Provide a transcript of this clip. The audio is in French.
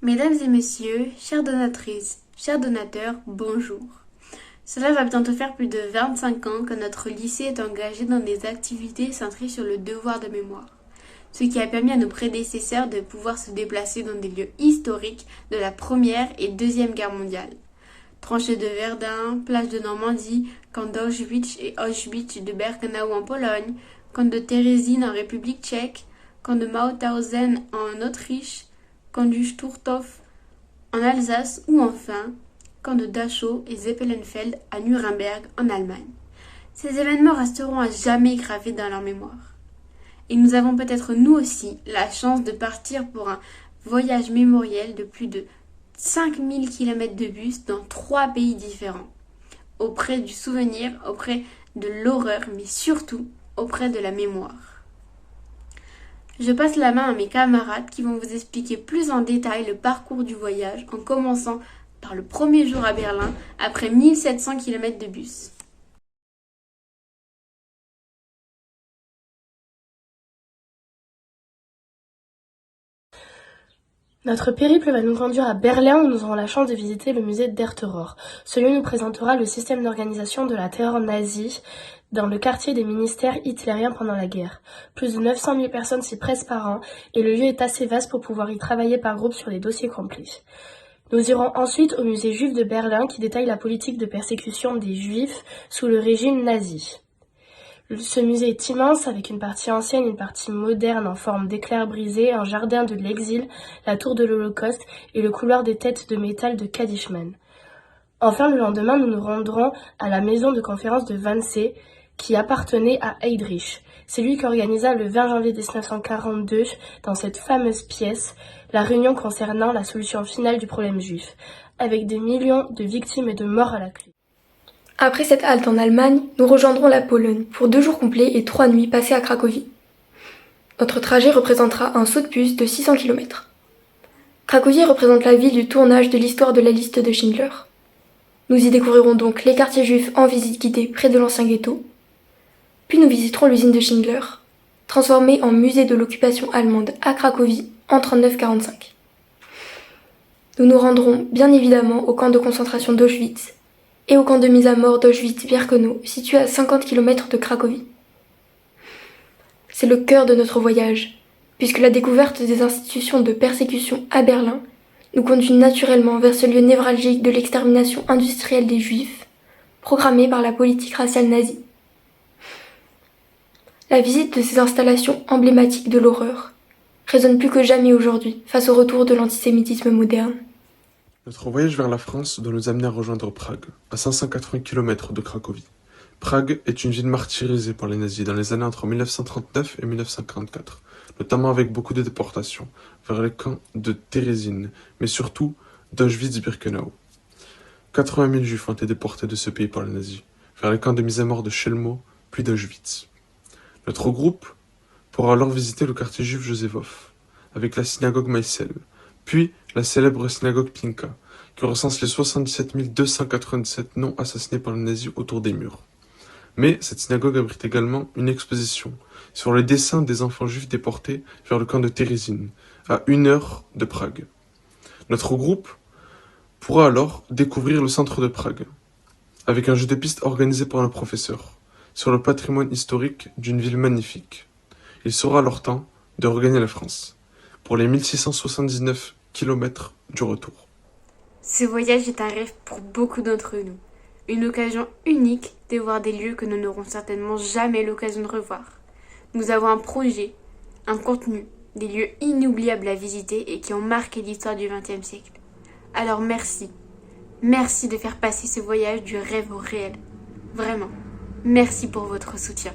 Mesdames et messieurs, chères donatrices, chers donateurs, bonjour. Cela va bientôt faire plus de 25 ans que notre lycée est engagé dans des activités centrées sur le devoir de mémoire, ce qui a permis à nos prédécesseurs de pouvoir se déplacer dans des lieux historiques de la Première et Deuxième Guerre mondiale. Tranchées de Verdun, plage de Normandie, camp d'Auschwitz et Auschwitz de Birkenau en Pologne, camp de Térésine en République tchèque, camp de Mauthausen en Autriche, camp du Sturthof en Alsace ou enfin camp de Dachau et Zeppelenfeld à Nuremberg en Allemagne. Ces événements resteront à jamais gravés dans leur mémoire. Et nous avons peut-être nous aussi la chance de partir pour un voyage mémoriel de plus de 5000 km de bus dans 3 pays différents, auprès du souvenir, auprès de l'horreur, mais surtout auprès de la mémoire. Je passe la main à mes camarades qui vont vous expliquer plus en détail le parcours du voyage en commençant par le premier jour à Berlin après 1700 km de bus. Notre périple va nous conduire à Berlin où nous aurons la chance de visiter le musée der Terror. Ce lieu nous présentera le système d'organisation de la terreur nazie dans le quartier des ministères hitlériens pendant la guerre. Plus de 900 000 personnes s'y pressent par an et le lieu est assez vaste pour pouvoir y travailler par groupe sur des dossiers complets. Nous irons ensuite au musée juif de Berlin qui détaille la politique de persécution des juifs sous le régime nazi. Ce musée est immense, avec une partie ancienne et une partie moderne en forme d'éclairs brisés, un jardin de l'exil, la tour de l'Holocauste et le couloir des têtes de métal de Kadishman. Enfin, le lendemain, nous nous rendrons à la maison de conférence de Wannsee, qui appartenait à Heydrich. C'est lui qui organisa le 20 janvier 1942, dans cette fameuse pièce, la réunion concernant la solution finale du problème juif, avec des millions de victimes et de morts à la clé. Après cette halte en Allemagne, nous rejoindrons la Pologne pour 2 jours complets et 3 nuits passées à Cracovie. Notre trajet représentera un saut de puce de 600 km. Cracovie représente la ville du tournage de l'histoire de la liste de Schindler. Nous y découvrirons donc les quartiers juifs en visite guidée près de l'ancien ghetto. Puis nous visiterons l'usine de Schindler, transformée en musée de l'occupation allemande à Cracovie en 1939-1945. Nous nous rendrons bien évidemment au camp de concentration d'Auschwitz et au camp de mise à mort d'Auschwitz-Birkenau, situé à 50 km de Cracovie. C'est le cœur de notre voyage, puisque la découverte des institutions de persécution à Berlin nous conduit naturellement vers ce lieu névralgique de l'extermination industrielle des Juifs, programmée par la politique raciale nazie. La visite de ces installations emblématiques de l'horreur résonne plus que jamais aujourd'hui face au retour de l'antisémitisme moderne. Notre voyage vers la France doit nous amener à rejoindre Prague, à 580 km de Cracovie. Prague est une ville martyrisée par les nazis dans les années entre 1939 et 1944, notamment avec beaucoup de déportations vers les camps de Térésine, mais surtout d'Auschwitz-Birkenau. 80 000 juifs ont été déportés de ce pays par les nazis, vers les camps de mise à mort de Chelmo, puis d'Auschwitz. Notre groupe pourra alors visiter le quartier juif Józefów, avec la synagogue Meisel, puis la célèbre synagogue Pinka, qui recense les 77 297 noms assassinés par les nazis autour des murs. Mais cette synagogue abrite également une exposition sur les dessins des enfants juifs déportés vers le camp de Térésine, à 1 heure de Prague. Notre groupe pourra alors découvrir le centre de Prague, avec un jeu de piste organisé par un professeur, sur le patrimoine historique d'une ville magnifique. Il sera alors temps de regagner la France, pour les 1679 km du retour. Ce voyage est un rêve pour beaucoup d'entre nous. Une occasion unique de voir des lieux que nous n'aurons certainement jamais l'occasion de revoir. Nous avons un projet, un contenu, des lieux inoubliables à visiter et qui ont marqué l'histoire du XXe siècle. Alors merci. Merci de faire passer ce voyage du rêve au réel. Vraiment. Merci pour votre soutien.